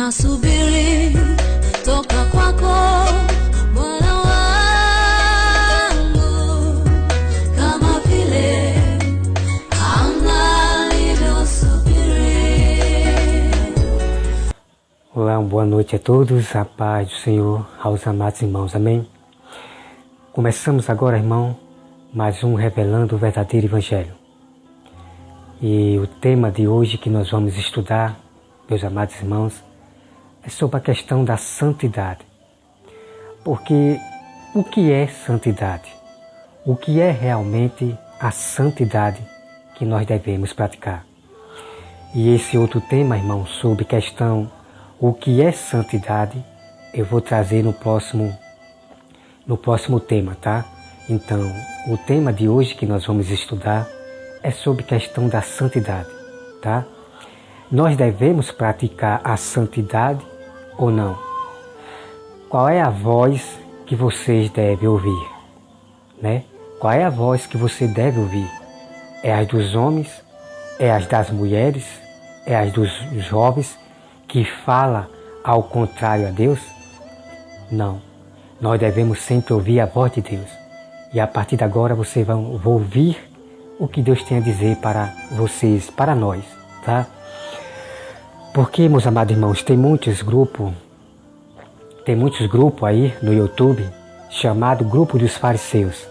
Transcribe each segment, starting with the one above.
Nasubiri toka kwako Bwana wangu, kama vile Hana alivyosubiri. Olá, boa noite a todos, a paz do Senhor aos amados irmãos, amém? Começamos agora, irmão, mais um Revelando o Verdadeiro Evangelho. E o tema de hoje que nós vamos estudar, meus amados irmãos, é sobre a questão da santidade. Porque o que é santidade? O que é realmente a santidade que nós devemos praticar? E esse outro tema, irmão, sobre questão o que é santidade, eu vou trazer no próximo tema, tá? Então, o tema de hoje que nós vamos estudar é sobre questão da santidade, tá? Nós devemos praticar a santidade ou não? Qual é a voz que vocês devem ouvir, né? Qual é a voz que você deve ouvir? É a dos homens? É a das mulheres? É a dos jovens que fala ao contrário a Deus? Não. Nós devemos sempre ouvir a voz de Deus. E a partir de agora vocês vão ouvir o que Deus tem a dizer para vocês, para nós, tá? Porque, meus amados irmãos, tem muitos grupos aí no YouTube chamado Grupo dos Fariseus.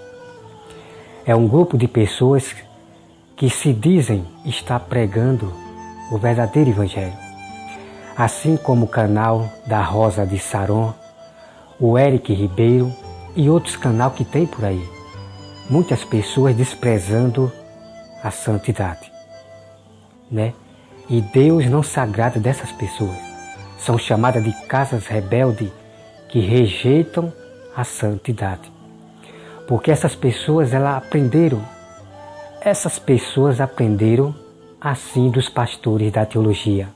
É um grupo de pessoas que se dizem estar pregando o verdadeiro Evangelho. Assim como o canal da Rosa de Saron, o Eric Ribeiro e outros canais que tem por aí. Muitas pessoas desprezando a santidade, né? E Deus não se agrada dessas pessoas. São chamadas de casas rebeldes que rejeitam a santidade. Porque essas pessoas aprenderam assim dos pastores da teologia.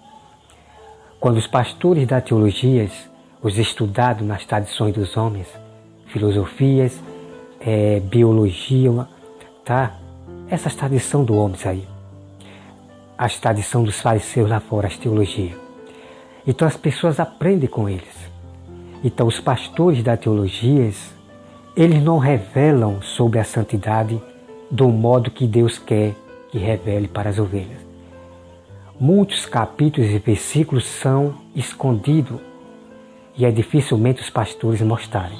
Quando os pastores da teologia, os estudados nas tradições dos homens, filosofias, biologia, tá? Essas tradições do homem aí. As tradições dos fariseus lá fora, as teologias. Então as pessoas aprendem com eles. Então os pastores da teologia, eles não revelam sobre a santidade do modo que Deus quer que revele para as ovelhas. Muitos capítulos e versículos são escondidos e é dificilmente os pastores mostrarem.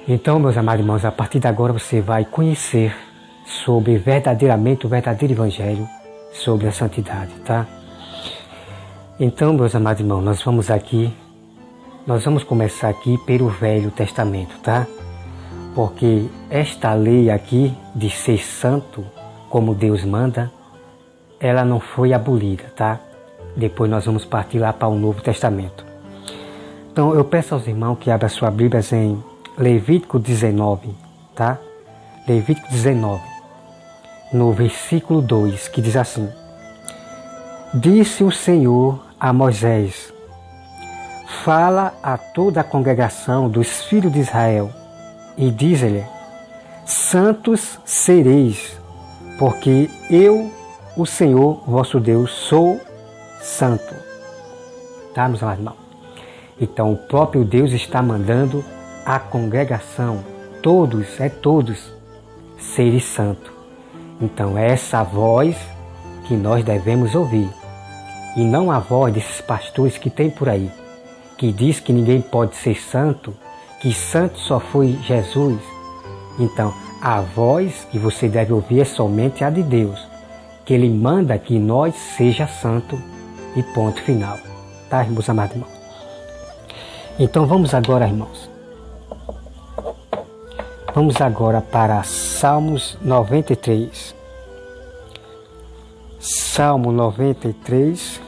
Então, meus amados irmãos, a partir de agora você vai conhecer sobre verdadeiramente o verdadeiro Evangelho, sobre a santidade, tá? Então, meus amados irmãos, nós vamos começar aqui pelo Velho Testamento, tá? Porque esta lei aqui de ser santo, como Deus manda, ela não foi abolida, tá? Depois nós vamos partir lá para o Novo Testamento. Então, eu peço aos irmãos que abram sua Bíblia em Levítico 19, tá? Levítico 19. No versículo 2, que diz assim: Disse o Senhor a Moisés: Fala a toda a congregação dos filhos de Israel, e diz-lhe: Santos sereis, porque eu, o Senhor vosso Deus, sou santo. Tá, meus irmãos? Então o próprio Deus está mandando a congregação, todos, serem santos. Então é essa voz que nós devemos ouvir. E não a voz desses pastores que tem por aí, que diz que ninguém pode ser santo, que santo só foi Jesus. Então, a voz que você deve ouvir é somente a de Deus, que Ele manda que nós seja santo e ponto final. Tá, meus amados irmãos? Então vamos agora, irmãos. Vamos agora para Salmos 93. Salmo 93.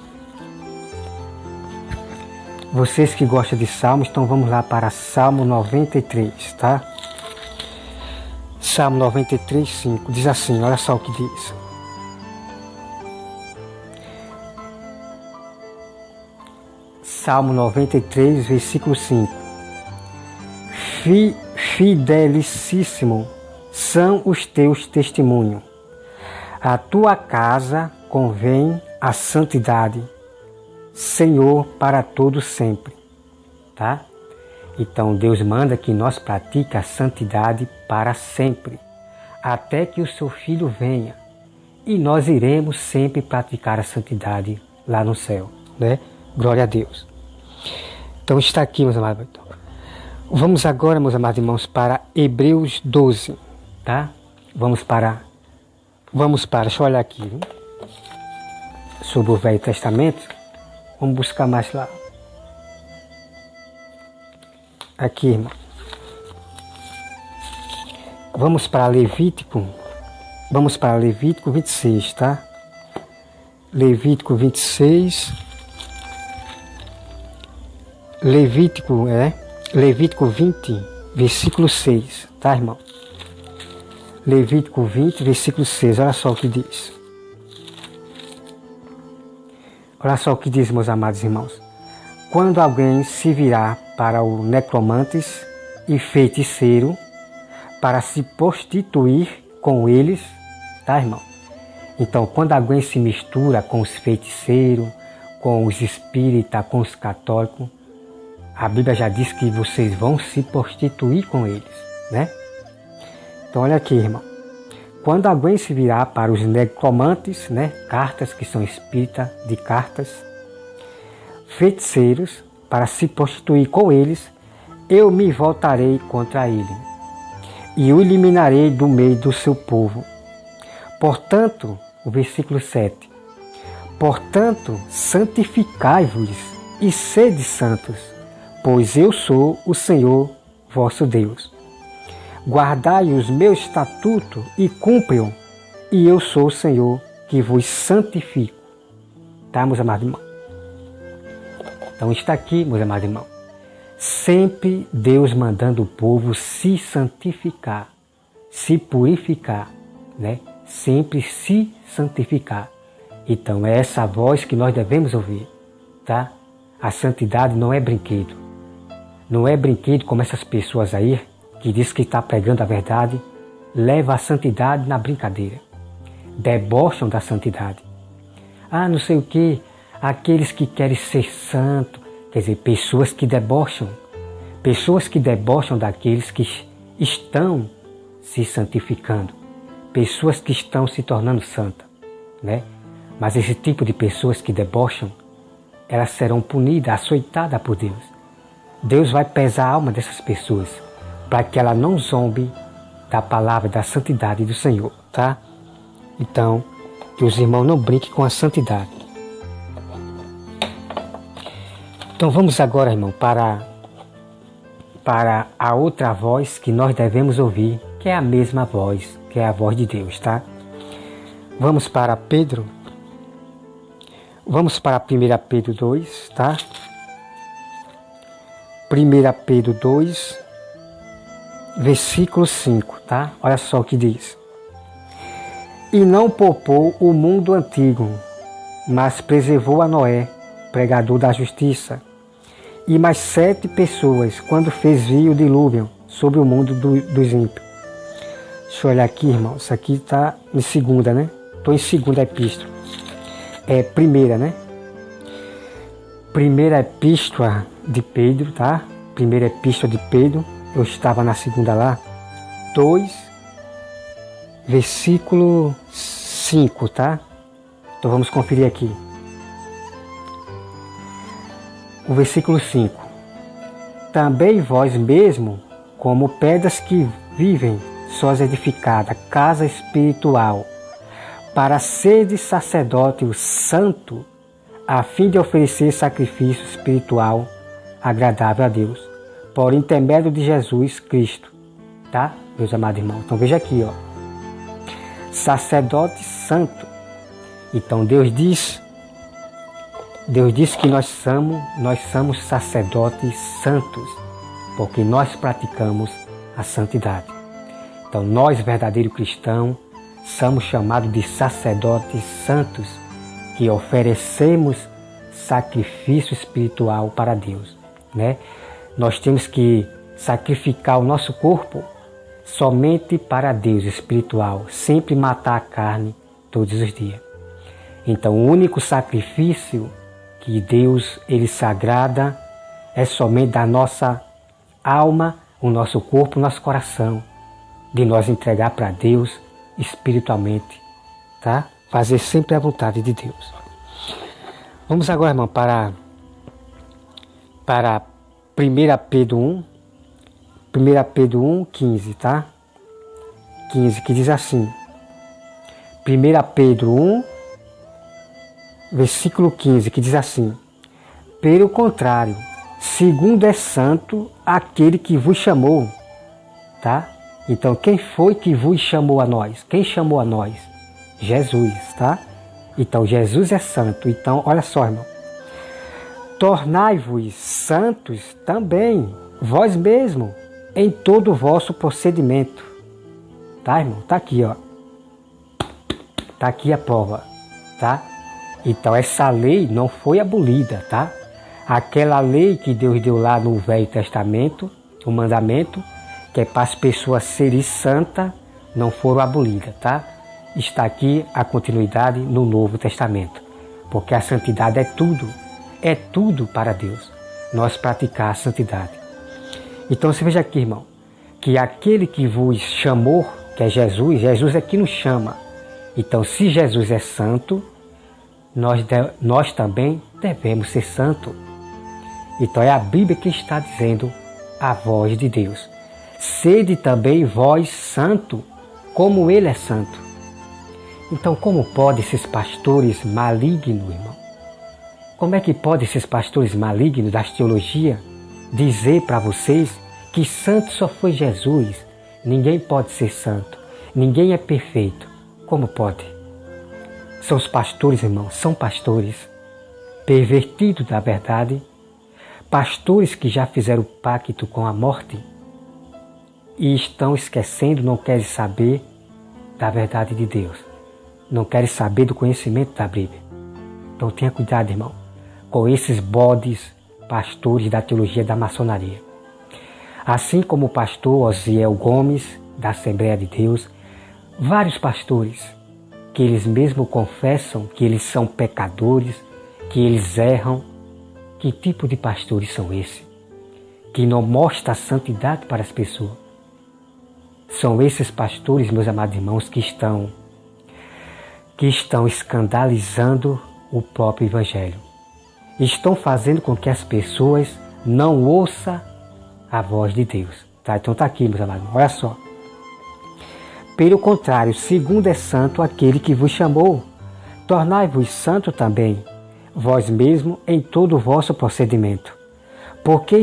Vocês que gostam de Salmos, então vamos lá para Salmo 93, tá? Salmo 93, 5. Diz assim, olha só o que diz. Salmo 93, versículo 5. Fidelicíssimo são os teus testemunhos. A tua casa convém a santidade. Senhor para todos sempre, tá? Então Deus manda que nós pratiquemos a santidade para sempre, até que o seu Filho venha, e nós iremos sempre praticar a santidade lá no céu, né? Glória a Deus. Então está aqui, meus amados. Vamos agora, meus amados irmãos, para Hebreus 12, tá? Vamos para, deixa eu olhar aqui, viu? Sobre o Velho Testamento. Vamos buscar mais lá. Aqui, irmão. Vamos para Levítico 26, tá? Levítico 26. Levítico 20, versículo 6, tá, irmão? Levítico 20, versículo 6, olha só o que diz. Olha só o que diz, meus amados irmãos. Quando alguém se virar para o necromantes e feiticeiro, para se prostituir com eles, tá, irmão? Então, quando alguém se mistura com os feiticeiros, com os espíritas, com os católicos, a Bíblia já diz que vocês vão se prostituir com eles, né? Então, olha aqui, irmão. Quando alguém se virar para os necromantes, né? Cartas, que são espíritas de cartas, feiticeiros, para se prostituir com eles, eu me voltarei contra ele e o eliminarei do meio do seu povo. Portanto, o versículo 7. Portanto, santificai-vos e sede santos, pois eu sou o Senhor vosso Deus. Guardai os meus estatutos e cumpre-o, e eu sou o Senhor que vos santifico. Tá, meus amados irmãos? Então está aqui, meus amados irmãos. Sempre Deus mandando o povo se santificar, se purificar, né? Sempre se santificar. Então é essa voz que nós devemos ouvir, tá? A santidade não é brinquedo. Não é brinquedo como essas pessoas aí, que diz que está pregando a verdade, leva a santidade na brincadeira. Debocham da santidade. Ah, não sei o que, aqueles que querem ser santo, quer dizer, pessoas que debocham daqueles que estão se santificando, pessoas que estão se tornando santas, né? Mas esse tipo de pessoas que debocham, elas serão punidas, açoitadas por Deus. Deus vai pesar a alma dessas pessoas, para que ela não zombe da palavra da santidade do Senhor, tá? Então, que os irmãos não brinquem com a santidade. Então vamos agora, irmão, para a outra voz que nós devemos ouvir, que é a mesma voz, que é a voz de Deus, tá? Vamos para Pedro. Vamos para 1 Pedro 2, tá? 1 Pedro 2, versículo 5, tá? Olha só o que diz. E não poupou o mundo antigo, mas preservou a Noé, pregador da justiça, e mais 7 pessoas, quando fez vir o dilúvio sobre o mundo dos ímpios. Deixa eu olhar aqui, irmão. Isso aqui está em segunda, né? Estou em segunda epístola. É primeira, né? Primeira epístola de Pedro, tá? Primeira epístola de Pedro. Eu estava na segunda lá. 2, versículo 5, tá? Então vamos conferir aqui. O versículo 5. Também vós mesmo, como pedras que vivem, sós edificada, casa espiritual, para seres sacerdote o santo, a fim de oferecer sacrifício espiritual agradável a Deus, por intermédio de Jesus Cristo. Tá, meus amados irmãos? Então veja aqui, ó. Sacerdote santo. Então Deus diz que nós somos sacerdotes santos, porque nós praticamos a santidade. Então nós, verdadeiros cristãos, somos chamados de sacerdotes santos, que oferecemos sacrifício espiritual para Deus, né? Nós temos que sacrificar o nosso corpo somente para Deus espiritual, sempre matar a carne todos os dias. Então o único sacrifício que Deus, Ele se agrada é somente da nossa alma, o nosso corpo, o nosso coração, de nós entregar para Deus espiritualmente, tá? Fazer sempre a vontade de Deus. Vamos agora, irmão, para 1 Pedro 1, 1 Pedro 1, 15, tá? 15, que diz assim, 1 Pedro 1, versículo 15, que diz assim, pelo contrário, segundo é santo aquele que vos chamou, tá? Então, quem foi que vos chamou a nós? Quem chamou a nós? Jesus, tá? Então, Jesus é santo. Então, olha só, irmão. Tornai-vos santos também, vós mesmo, em todo o vosso procedimento. Tá, irmão? Tá aqui, ó. Tá aqui a prova, tá? Então, essa lei não foi abolida, tá? Aquela lei que Deus deu lá no Velho Testamento, o mandamento, que é para as pessoas serem santas, não foram abolidas, tá? Está aqui a continuidade no Novo Testamento, porque a santidade é tudo para Deus, nós praticar a santidade. Então você veja aqui, irmão, que aquele que vos chamou, que é Jesus, Jesus é que nos chama. Então se Jesus é santo, nós também devemos ser santos. Então é a Bíblia que está dizendo a voz de Deus. Sede também vós santo, como Ele é santo. Então como podem esses pastores malignos, irmão? Como é que podem esses pastores malignos da teologia dizer para vocês que santo só foi Jesus? Ninguém pode ser santo, ninguém é perfeito. Como pode? São os pastores, irmão, são pastores pervertidos da verdade, pastores que já fizeram pacto com a morte e estão esquecendo, não querem saber da verdade de Deus, não querem saber do conhecimento da Bíblia. Então tenha cuidado, irmão, com esses bodes pastores da teologia da maçonaria. Assim como o pastor Osiel Gomes, da Assembleia de Deus, vários pastores que eles mesmos confessam que eles são pecadores, que eles erram. Que tipo de pastores são esses? Que não mostram a santidade para as pessoas. São esses pastores, meus amados irmãos, que estão escandalizando o próprio Evangelho. Estão fazendo com que as pessoas não ouçam a voz de Deus. Tá? Então está aqui, meus amados, olha só. Pelo contrário, segundo é santo aquele que vos chamou, tornai-vos santo também, vós mesmo em todo o vosso procedimento. Porque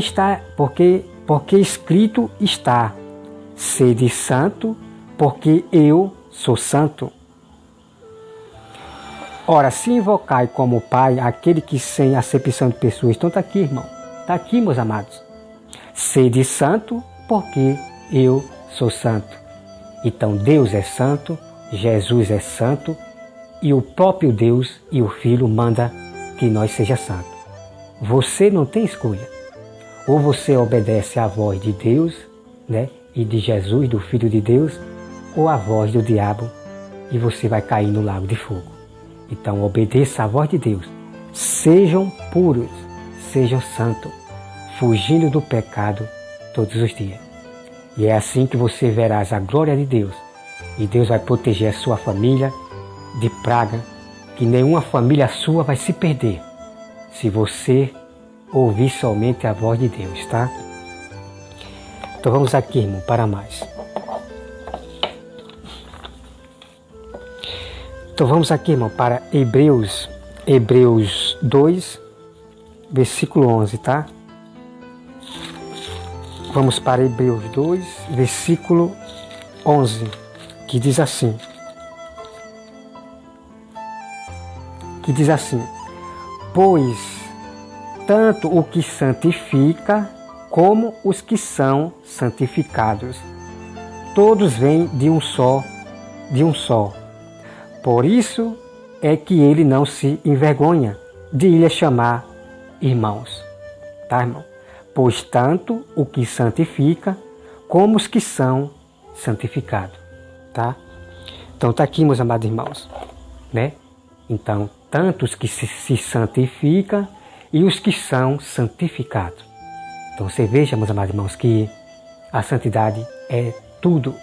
escrito está, sede santo, porque eu sou santo. Ora, se invocai como Pai aquele que sem acepção de pessoas, então está aqui, irmão, está aqui, meus amados. Sede santo, porque eu sou santo. Então Deus é santo, Jesus é santo, e o próprio Deus e o Filho manda que nós seja santo. Você não tem escolha. Ou você obedece à voz de Deus, né, e de Jesus, do Filho de Deus, ou à voz do diabo, e você vai cair no lago de fogo. Então obedeça à voz de Deus. Sejam puros, sejam santos, fugindo do pecado todos os dias. E é assim que você verás a glória de Deus. E Deus vai proteger a sua família de praga, que nenhuma família sua vai se perder, se você ouvir somente a voz de Deus, tá? Então vamos aqui, irmão, para mais. Então vamos aqui, irmão, para Hebreus 2, versículo 11, tá? Vamos para Hebreus 2, versículo 11, que diz assim. Pois tanto o que santifica como os que são santificados, todos vêm de um só. Por isso é que ele não se envergonha de lhe chamar irmãos. Tá, irmão? Pois tanto o que santifica como os que são santificados. Tá? Então tá aqui, meus amados irmãos, né? Então, tanto os que se santificam e os que são santificados. Então você veja, meus amados irmãos, que a santidade é tudo.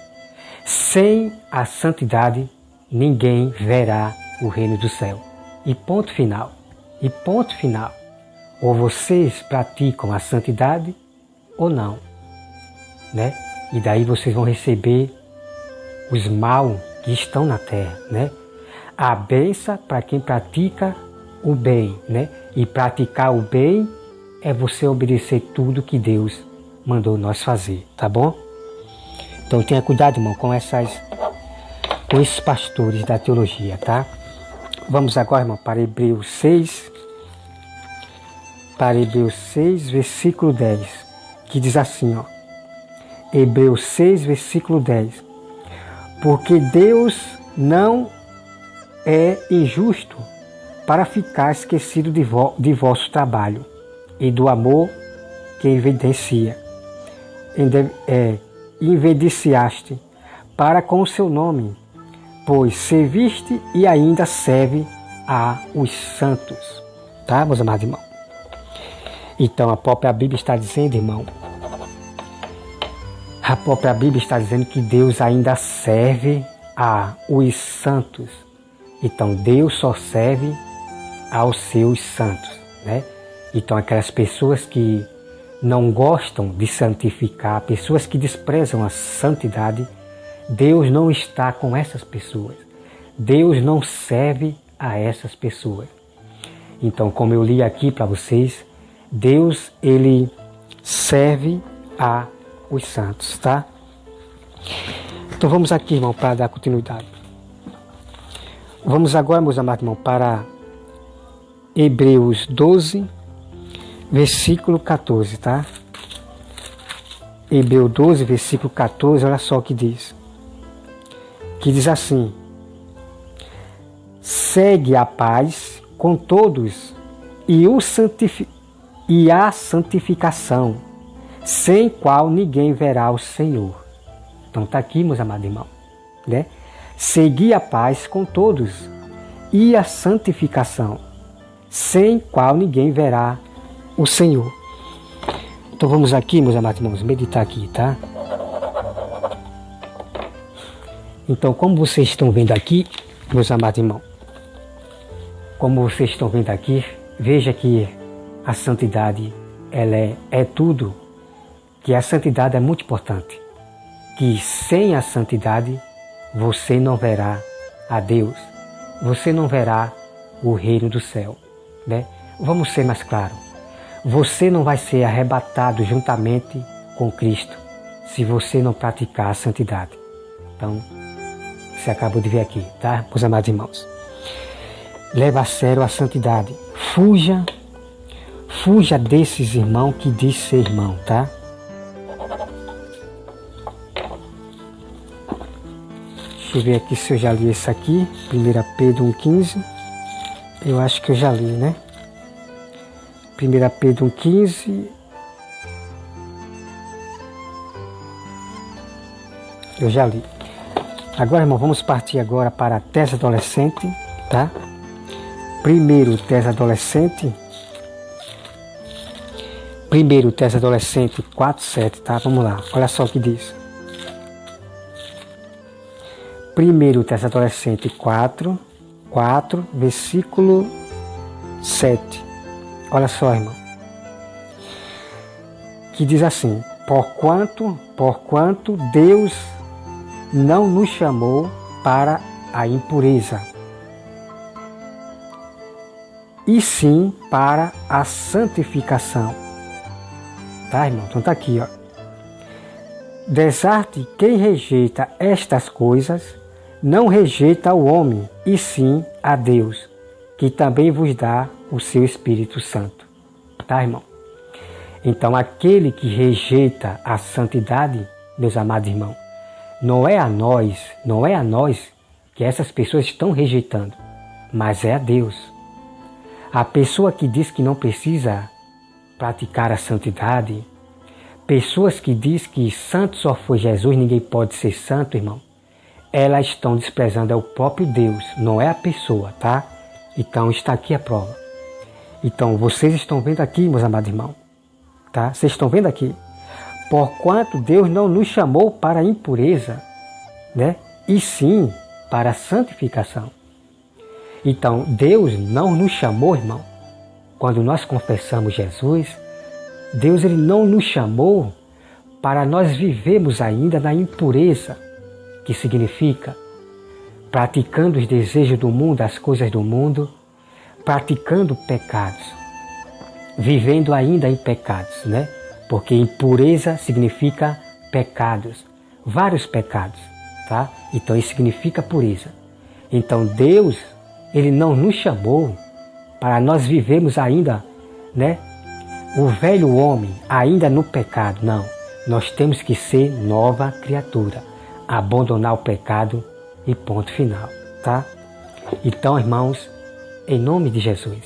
Sem a santidade, ninguém verá o reino do céu. E ponto final. E ponto final. Ou vocês praticam a santidade ou não, né? E daí vocês vão receber os mal que estão na terra, né? A bênção para quem pratica o bem, né? E praticar o bem é você obedecer tudo que Deus mandou nós fazer, tá bom? Então tenha cuidado, irmão, com esses pastores da teologia, tá? Vamos agora, irmão, para Hebreus 6, versículo 10, que diz assim, ó. Hebreus 6, versículo 10. Porque Deus não é injusto para ficar esquecido de vosso trabalho e do amor que evidenciaste para com o seu nome, pois serviste e ainda serve a os santos. Tá, meus amados irmãos? Então a própria Bíblia está dizendo, irmão, a própria Bíblia está dizendo que Deus ainda serve a os santos. Então Deus só serve aos seus santos, né? Então aquelas pessoas que não gostam de santificar, pessoas que desprezam a santidade, Deus não está com essas pessoas. Deus não serve a essas pessoas. Então, como eu li aqui para vocês, Deus, ele serve a os santos, tá? Então vamos aqui, irmão, para dar continuidade. Vamos agora, meus amados irmãos, para Hebreus 12, versículo 14, tá? Hebreus 12, versículo 14, olha só o que diz. Que diz assim: segue a paz com todos e a santificação, sem qual ninguém verá o Senhor. Então está aqui, meus amados irmãos, né? Seguir a paz com todos e a santificação, sem qual ninguém verá o Senhor. Então vamos aqui, meus amados irmãos, meditar aqui, tá? Então, como vocês estão vendo aqui, meus amados irmãos, como vocês estão vendo aqui, veja que a santidade, ela é tudo, que a santidade é muito importante, que sem a santidade você não verá a Deus, você não verá o reino do céu, né? Vamos ser mais claros, você não vai ser arrebatado juntamente com Cristo se você não praticar a santidade. Então, você acabou de ver aqui, tá, meus amados irmãos? Leva a sério a santidade, fuja desses irmãos que diz ser irmão, tá? Deixa eu ver aqui se eu já li esse aqui, 1 Pedro 1,15. Eu acho que eu já li, né? 1 Pedro 1,15. Eu já li. Agora, irmão, vamos partir agora para Tesalonicenses, tá? 1 Tesalonicenses 4,7, tá? Vamos lá, olha só o que diz. 1 Tesalonicenses 4, versículo 7. Olha só, irmão. Que diz assim: porquanto Deus não nos chamou para a impureza, e sim para a santificação. Tá, irmão? Então tá aqui, ó. Desarte quem rejeita estas coisas, não rejeita o homem, e sim a Deus, que também vos dá o seu Espírito Santo. Tá, irmão? Então aquele que rejeita a santidade, meus amados irmãos, não é a nós que essas pessoas estão rejeitando, mas é a Deus. A pessoa que diz que não precisa praticar a santidade, pessoas que diz que santo só foi Jesus, ninguém pode ser santo, irmão, elas estão desprezando o próprio Deus, não é a pessoa, tá? Então está aqui a prova. Então vocês estão vendo aqui, meus amados irmãos, tá? Vocês estão vendo aqui. Porquanto Deus não nos chamou para a impureza, né? E sim para a santificação. Então Deus não nos chamou, irmão. Quando nós confessamos Jesus, Deus ele não nos chamou para nós vivermos ainda na impureza, que significa praticando os desejos do mundo, as coisas do mundo, praticando pecados, vivendo ainda em pecados, né? Porque impureza significa pecados, vários pecados, tá? Então isso significa pureza. Então Deus, ele não nos chamou para nós vivermos ainda, né? O velho homem ainda no pecado, não. Nós temos que ser nova criatura, abandonar o pecado e ponto final, tá? Então, irmãos, em nome de Jesus,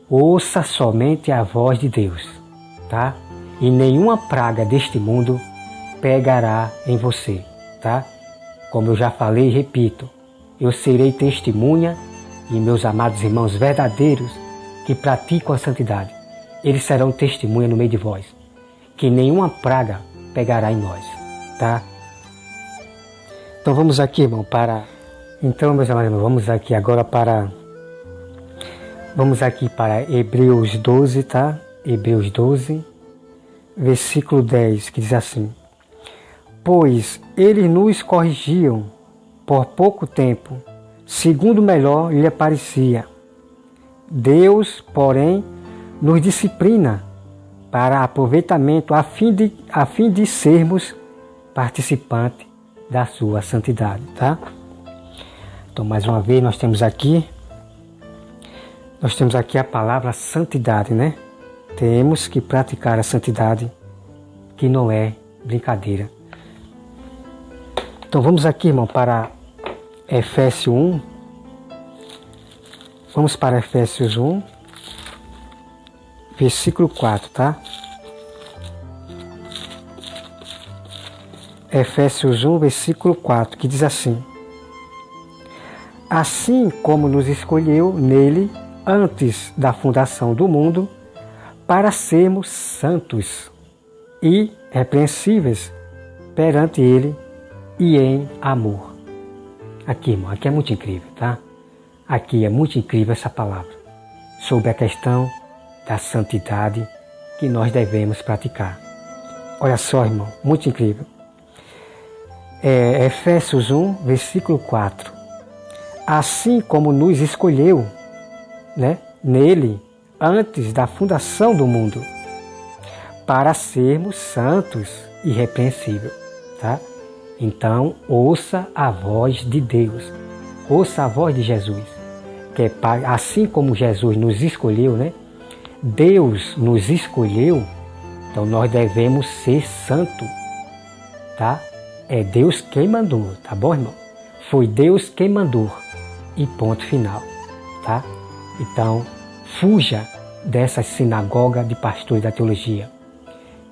ouça somente a voz de Deus, tá? E nenhuma praga deste mundo pegará em você, tá? Como eu já falei e repito, eu serei testemunha e meus amados irmãos verdadeiros que praticam a santidade, eles serão testemunha no meio de vós, que nenhuma praga pegará em nós, tá? Então vamos aqui, irmão, Então, meus amados irmãos, vamos aqui agora para Hebreus 12, tá? Hebreus 12, versículo 10, que diz assim: Pois eles nos corrigiam por pouco tempo, segundo melhor lhe parecia. Deus, porém, nos disciplina para aproveitamento a fim de sermos participantes da sua santidade, tá? Então, mais uma vez, nós temos aqui a palavra santidade, né? Temos que praticar a santidade, que não é brincadeira. Então, vamos aqui, irmão, para Efésios 1. Vamos para Efésios 1, versículo 4, tá? Efésios 1, versículo 4, que diz assim: Assim como nos escolheu nele antes da fundação do mundo, para sermos santos e irrepreensíveis perante ele e em amor. Aqui, irmão, aqui é muito incrível, tá? Aqui é muito incrível essa palavra sobre a questão da santidade que nós devemos praticar. Olha só, irmão, muito incrível. Efésios 1, versículo 4. Assim como nos escolheu, né, nele, antes da fundação do mundo, para sermos santos e irrepreensíveis, tá? Então, ouça a voz de Deus, ouça a voz de Jesus, que é assim como Jesus nos escolheu, né? Deus nos escolheu, então nós devemos ser santos, tá? É Deus quem mandou, tá bom, irmão? Foi Deus quem mandou e ponto final, tá? Então, fuja dessa sinagoga de pastores da teologia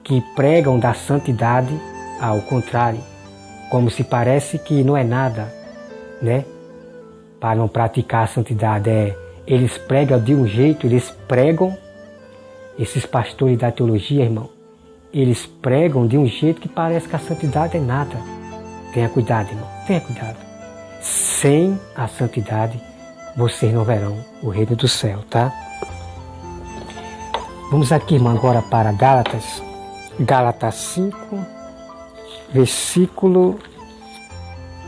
que pregam da santidade ao contrário, como se parece que não é nada, né? Para não praticar a santidade, eles pregam de um jeito, esses pastores da teologia, irmão, eles pregam de um jeito que parece que a santidade é nada. Tenha cuidado, irmão, tenha cuidado. Sem a santidade, vocês não verão o reino do céu, tá? Vamos aqui, irmão, agora para Gálatas 5, versículo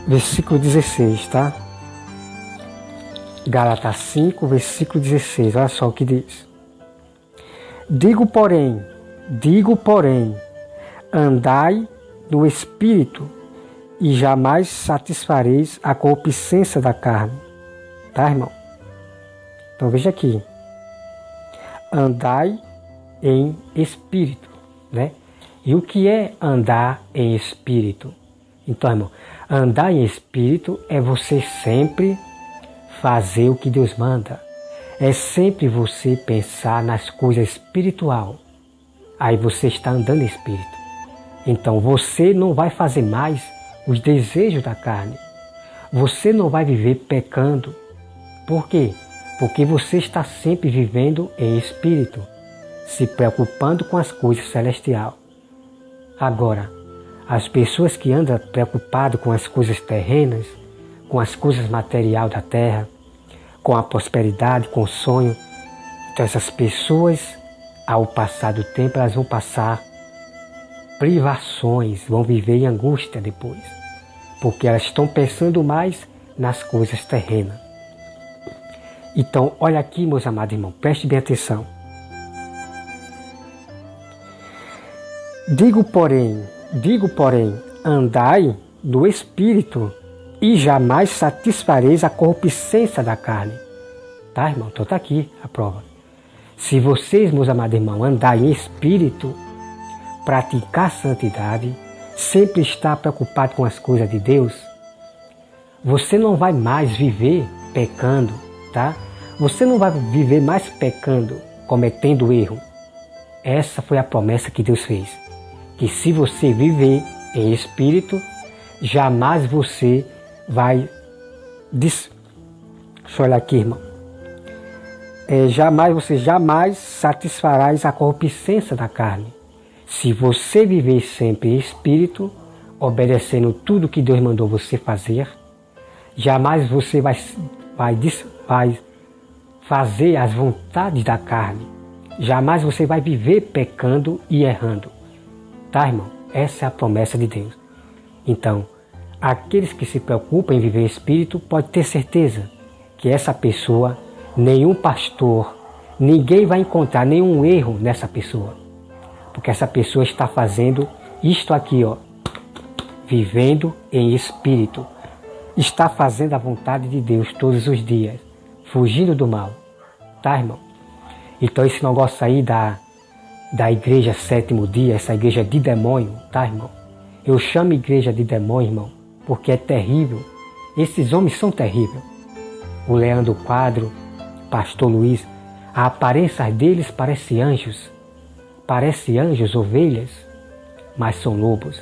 16, tá? Gálatas 5, versículo 16, olha só o que diz. Digo, porém, andai no Espírito e jamais satisfareis a concupiscência da carne. Tá, irmão? Então veja aqui. Andai em Espírito, né? E o que é andar em Espírito? Então, irmão, andar em Espírito é você sempre fazer o que Deus manda. É sempre você pensar nas coisas espiritual. Aí você está andando em Espírito. Então você não vai fazer mais os desejos da carne. Você não vai viver pecando. Por quê? porque você está sempre vivendo em espírito, se preocupando com as coisas celestiais. Agora, as pessoas que andam preocupadas com as coisas terrenas, com as coisas materiais da terra, com a prosperidade, com o sonho, então essas pessoas, ao passar do tempo, elas vão passar privações, vão viver em angústia depois, porque elas estão pensando mais nas coisas terrenas. Então, olha aqui, meus amados irmãos, preste bem atenção. Digo, porém, andai no Espírito e jamais satisfareis a corruptência da carne. Tá, irmão? Então está aqui a prova. Se vocês, meus amados irmãos, andarem em Espírito, praticar santidade, sempre estar preocupado com as coisas de Deus, você não vai mais viver pecando, tá? Você não vai viver mais pecando, cometendo erro. Essa foi a promessa que Deus fez. Que se você viver em Espírito, jamais você vai... Deixa eu olhar aqui, irmão. Jamais satisfarás a corruptência da carne. Se você viver sempre em Espírito, obedecendo tudo que Deus mandou você fazer, jamais você vai fazer as vontades da carne. Jamais você vai viver pecando e errando. Tá, irmão? Essa é a promessa de Deus. Então, aqueles que se preocupam em viver em Espírito, pode ter certeza que essa pessoa, nenhum pastor, ninguém vai encontrar nenhum erro nessa pessoa. Porque essa pessoa está fazendo isto aqui, ó, vivendo em Espírito. Está fazendo a vontade de Deus todos os dias, fugindo do mal. Tá, irmão? Então esse negócio aí da igreja sétimo dia, essa igreja de demônio, tá, irmão? Eu chamo igreja de demônio, irmão, porque é terrível. Esses homens são terríveis. O Leandro Quadro, Pastor Luiz, a aparência deles parece anjos. Parece anjos, ovelhas, mas são lobos.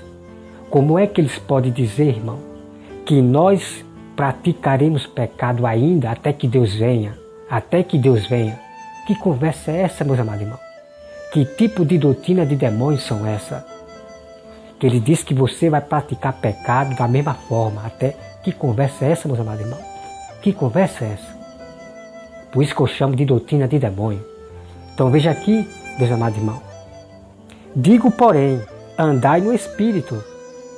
Como é que eles podem dizer, irmão, que nós praticaremos pecado ainda até que Deus venha? Até que Deus venha. Que conversa é essa, meus amados irmãos? Que tipo de doutrina de demônios são essa? Que ele diz que você vai praticar pecado da mesma forma. Até que conversa é essa, meus amados irmãos? Que conversa é essa? Por isso que eu chamo de doutrina de demônio. Então veja aqui, meus amados irmãos. Digo, porém, andai no Espírito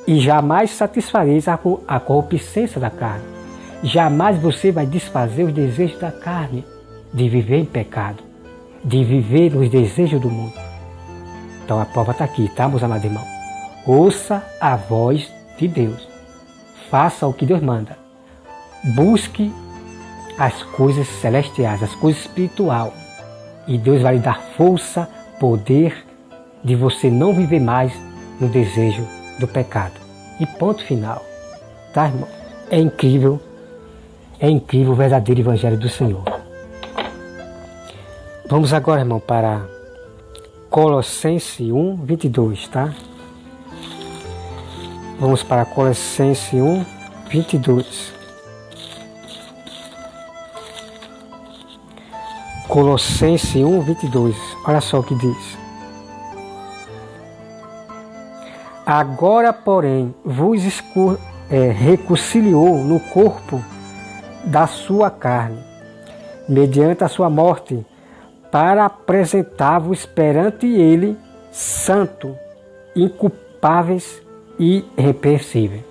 e jamais satisfareis a corruptência da carne. Jamais você vai desfazer os desejos da carne, de viver em pecado, de viver nos desejos do mundo. Então a prova está aqui, tá, meus amados irmãos? Ouça a voz de Deus. Faça o que Deus manda. Busque as coisas celestiais, as coisas espirituais. E Deus vai lhe dar força, poder de você não viver mais no desejo do pecado. E ponto final. Tá, irmão? É incrível o verdadeiro Evangelho do Senhor. Vamos agora, irmão, para Colossenses 1, 22, tá? Vamos para Colossenses 1, 22. Colossenses 1, 22. Olha só o que diz. Agora, porém, vos reconciliou no corpo da sua carne, mediante a sua morte, para apresentar-vos perante ele santo, inculpáveis e irrepreensível.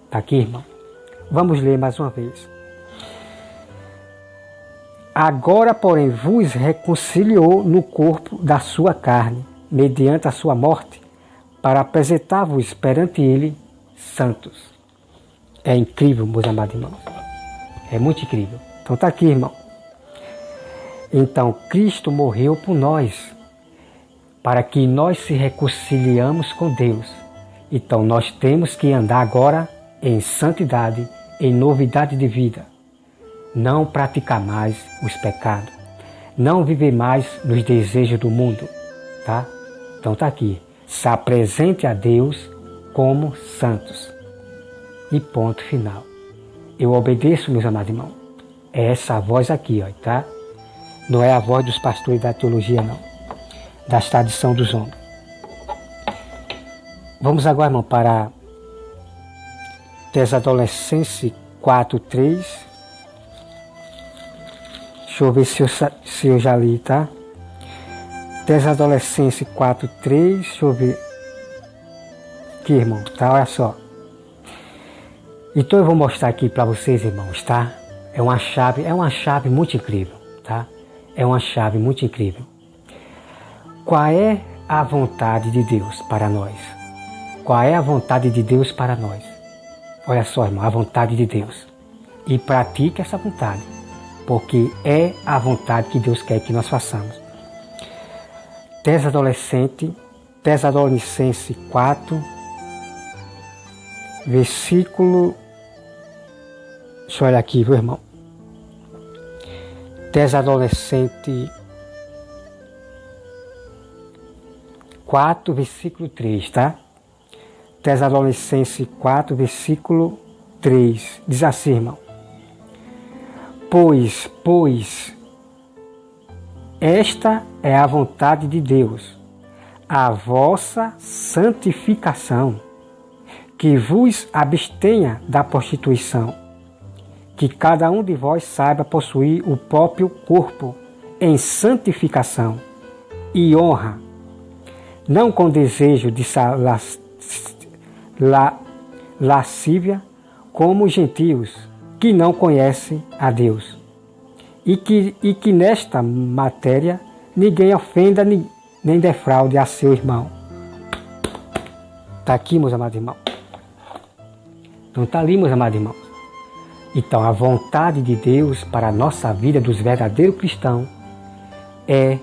Está aqui, irmão? Vamos ler mais uma vez. Agora, porém, vos reconciliou no corpo da sua carne, mediante a sua morte, para apresentar-vos perante ele santos. É incrível, meus amados irmãos. É muito incrível. Então está aqui, irmão. Então, Cristo morreu por nós, para que nós se reconciliamos com Deus. Então, nós temos que andar agora em santidade, em novidade de vida. Não praticar mais os pecados. Não viver mais nos desejos do mundo. Tá? Então está aqui. Se apresente a Deus como santos. E ponto final. Eu obedeço, meus amados irmãos. É essa voz aqui, ó, tá? Não é a voz dos pastores da teologia, não. Da tradição dos homens. Vamos agora, irmão, para Tessalonicenses 4:3. Deixa eu ver se eu já li, tá? Tessalonicenses 4:3. Deixa eu ver. Aqui, irmão, tá? Olha só. Então eu vou mostrar aqui para vocês, irmãos, tá? É uma chave muito incrível, tá? É uma chave muito incrível. Qual é a vontade de Deus para nós? Qual é a vontade de Deus para nós? Olha só, irmão, a vontade de Deus. E pratique essa vontade, porque é a vontade que Deus quer que nós façamos. Tessalonicenses 4, versículo... Deixa eu olhar aqui, viu, irmão? Tessalonicenses 4, versículo 3, tá? Tessalonicenses 4, versículo 3. Diz assim, irmão. Pois, esta é a vontade de Deus, a vossa santificação, que vos abstenha da prostituição, que cada um de vós saiba possuir o próprio corpo em santificação e honra, não com desejo de lascívia, como os gentios que não conhecem a Deus, e que nesta matéria ninguém ofenda nem defraude a seu irmão. Está aqui, meus amados irmãos. Não está ali, meus amados irmãos. Então, a vontade de Deus para a nossa vida dos verdadeiros cristãos é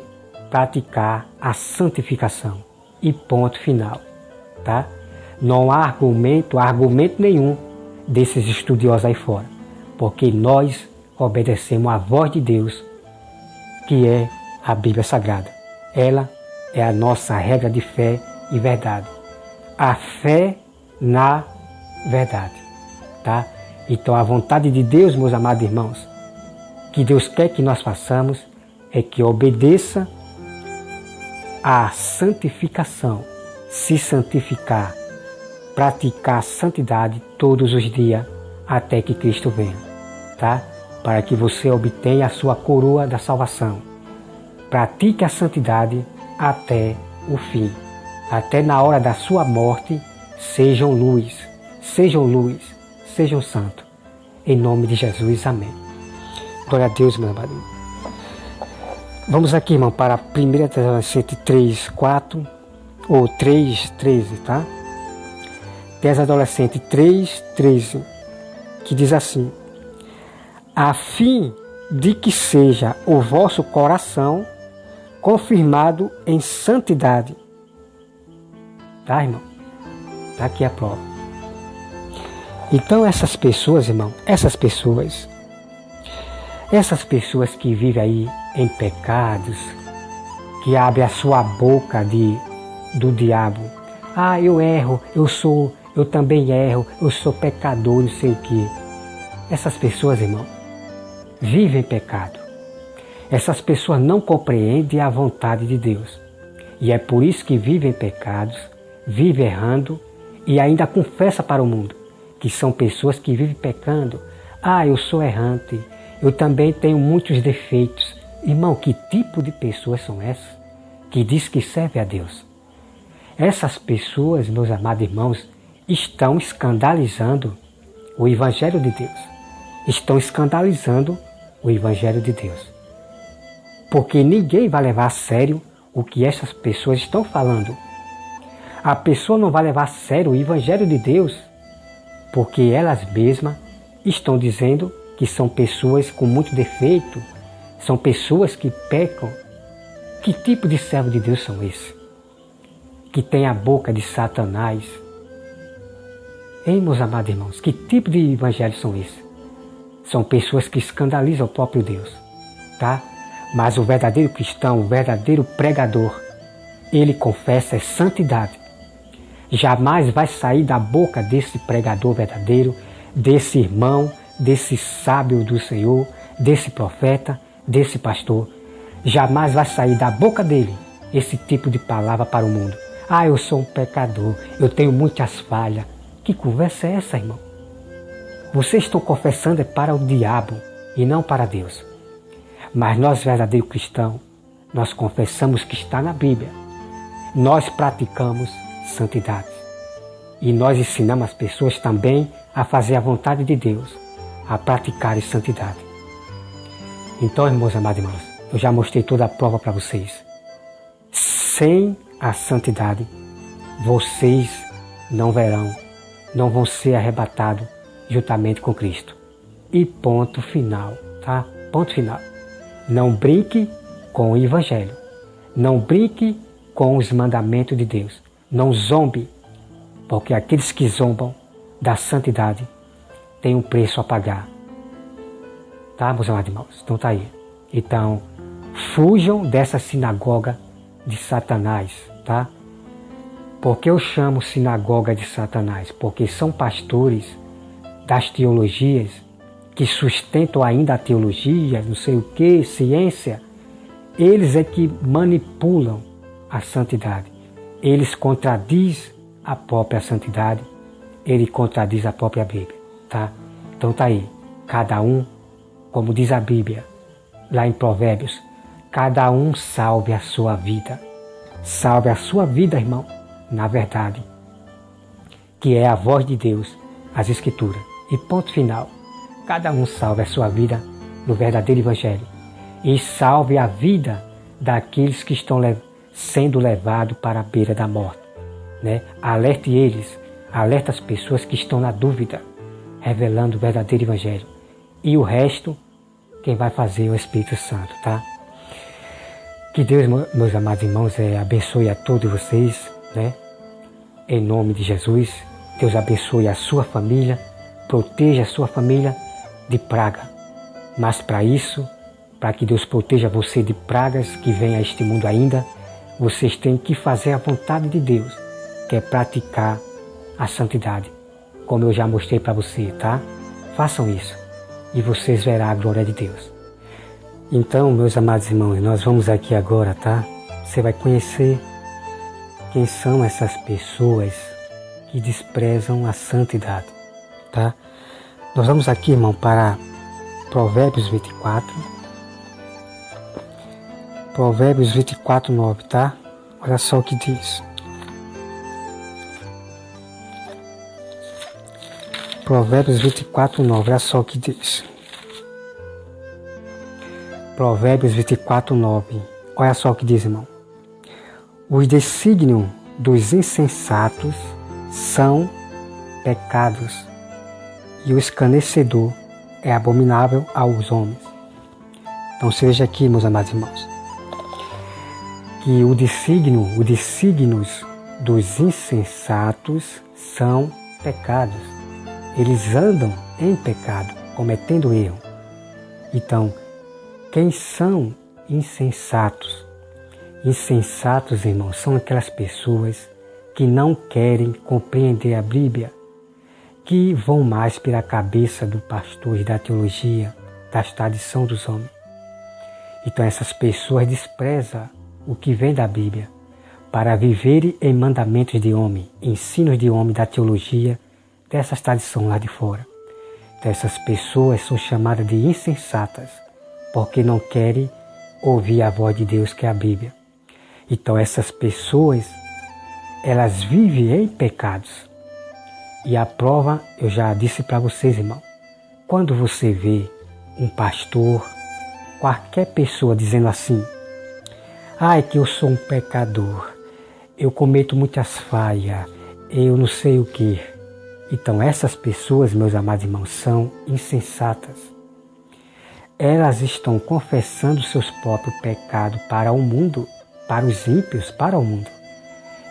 praticar a santificação. E ponto final, tá? Não há argumento nenhum desses estudiosos aí fora, porque nós obedecemos à voz de Deus, que é a Bíblia Sagrada. Ela é a nossa regra de fé e verdade. A fé na verdade, tá? Então a vontade de Deus, meus amados irmãos, que Deus quer que nós façamos, é que obedeça à santificação, se santificar, praticar a santidade todos os dias até que Cristo venha, tá? Para que você obtenha a sua coroa da salvação. Pratique a santidade até o fim, até na hora da sua morte. Sejam luz, sejam santos. Em nome de Jesus, amém. Glória a Deus, meu amado. Vamos aqui, irmão, para 1 Tessalonicenses 3, 4, ou 3, 13, tá? Tessalonicenses 3, 13, que diz assim: a fim de que seja o vosso coração confirmado em santidade. Tá, irmão? Tá aqui a prova. Então essas pessoas, irmão, essas pessoas que vivem aí em pecados, que abrem a sua boca do diabo. Ah, eu erro, eu também erro, eu sou pecador, não sei o quê. Essas pessoas, irmão, vivem em pecado. Essas pessoas não compreendem a vontade de Deus. E é por isso que vivem em pecados, vivem errando e ainda confessa para o mundo que são pessoas que vivem pecando. Ah, eu sou errante, eu também tenho muitos defeitos. Irmão, que tipo de pessoas são essas que diz que serve a Deus? Essas pessoas, meus amados irmãos, estão escandalizando o Evangelho de Deus. Estão escandalizando o Evangelho de Deus. Porque ninguém vai levar a sério o que essas pessoas estão falando. A pessoa não vai levar a sério o Evangelho de Deus, porque elas mesmas estão dizendo que são pessoas com muito defeito, são pessoas que pecam. Que tipo de servo de Deus são esses? Que tem a boca de Satanás. Hein, meus amados irmãos, que tipo de evangelho são esses? São pessoas que escandalizam o próprio Deus, tá? Mas o verdadeiro cristão, o verdadeiro pregador, ele confessa a santidade. Jamais vai sair da boca desse pregador verdadeiro, desse irmão, desse sábio do Senhor, desse profeta, desse pastor, jamais vai sair da boca dele esse tipo de palavra para o mundo. Ah, eu sou um pecador, eu tenho muitas falhas. Que conversa é essa, irmão? Vocês estão confessando é para o diabo e não para Deus. Mas nós, verdadeiros cristãos, nós confessamos que está na Bíblia. Nós praticamos santidade. E nós ensinamos as pessoas também a fazer a vontade de Deus, a praticar santidade. Então, irmãos amados irmãos, eu já mostrei toda a prova para vocês. Sem a santidade, vocês não vão ser arrebatados juntamente com Cristo. E ponto final, tá? Ponto final. Não brinque com o Evangelho. Não brinque com os mandamentos de Deus. Não zombe, porque aqueles que zombam da santidade têm um preço a pagar. Tá, meus amados irmãos? Então tá aí. Então, fujam dessa sinagoga de Satanás, tá? Por que eu chamo sinagoga de Satanás? Porque são pastores das teologias que sustentam ainda a teologia, não sei o que, ciência. Eles é que manipulam a santidade. Eles contradizem a própria santidade. Ele contradiz a própria Bíblia, tá? Então tá aí. Cada um, como diz a Bíblia, lá em Provérbios, cada um salve a sua vida. Salve a sua vida, irmão, na verdade, que é a voz de Deus, as Escrituras. E ponto final. Cada um salve a sua vida no verdadeiro Evangelho. E salve a vida daqueles que estão sendo levados para a beira da morte, né? Alerte eles, alerta as pessoas que estão na dúvida, revelando o verdadeiro Evangelho. E o resto, quem vai fazer é o Espírito Santo, tá? Que Deus, meus amados irmãos, abençoe a todos vocês, né? Em nome de Jesus, Deus abençoe a sua família, proteja a sua família de praga. Mas para isso, para que Deus proteja você de pragas que vêm a este mundo ainda, vocês têm que fazer a vontade de Deus, que é praticar a santidade, como eu já mostrei para você, tá? Façam isso e vocês verão a glória de Deus. Então, meus amados irmãos, nós vamos aqui agora, tá? Você vai conhecer quem são essas pessoas que desprezam a santidade, tá? Nós vamos aqui, irmão, para Provérbios 24. Provérbios 24, 9, tá? Olha só o que diz. Provérbios 24, 9, olha só o que diz. Provérbios 24, 9. Olha só o que diz, irmão. Os desígnios dos insensatos são pecados, e o escarnecedor é abominável aos homens. Então veja aqui, meus amados irmãos, que os desígnios dos insensatos são pecados. Eles andam em pecado, cometendo erro. Então, quem são insensatos? Insensatos, irmãos, são aquelas pessoas que não querem compreender a Bíblia, que vão mais pela cabeça do pastor e da teologia, das tradições dos homens. Então essas pessoas desprezam o que vem da Bíblia para viverem em mandamentos de homem, ensinos de homem, da teologia, dessas tradições lá de fora. Então essas pessoas são chamadas de insensatas, porque não querem ouvir a voz de Deus, que é a Bíblia. Então essas pessoas, elas vivem em pecados. E a prova, eu já disse para vocês, irmão, quando você vê um pastor, qualquer pessoa dizendo assim, ai, que eu sou um pecador, eu cometo muitas falhas, eu não sei o que. Então essas pessoas, meus amados irmãos, são insensatas. Elas estão confessando seus próprios pecados para o mundo, para os ímpios, para o mundo.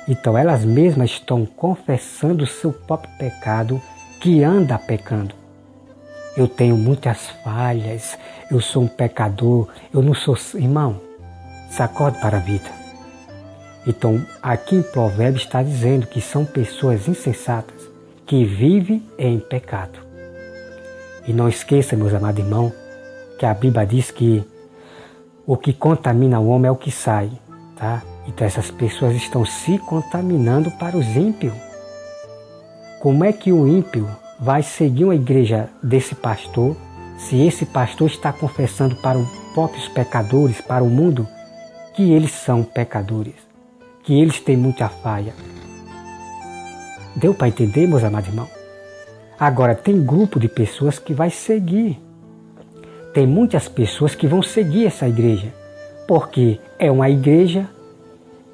Então elas mesmas estão confessando o seu próprio pecado, que anda pecando. Eu tenho muitas falhas, eu sou um pecador, eu não sou... Irmão, sacode para a vida. Então aqui em Provérbios está dizendo que são pessoas insensatas, que vivem em pecado. E não esqueça, meus amados irmãos, que a Bíblia diz que o que contamina o homem é o que sai, tá? Então essas pessoas estão se contaminando para os ímpios. Como é que o ímpio vai seguir uma igreja desse pastor se esse pastor está confessando para os próprios pecadores, para o mundo, que eles são pecadores, que eles têm muita falha? Deu para entender, meus amados irmãos? Agora, tem grupo de pessoas que vai seguir. Tem muitas pessoas que vão seguir essa igreja, porque é uma igreja,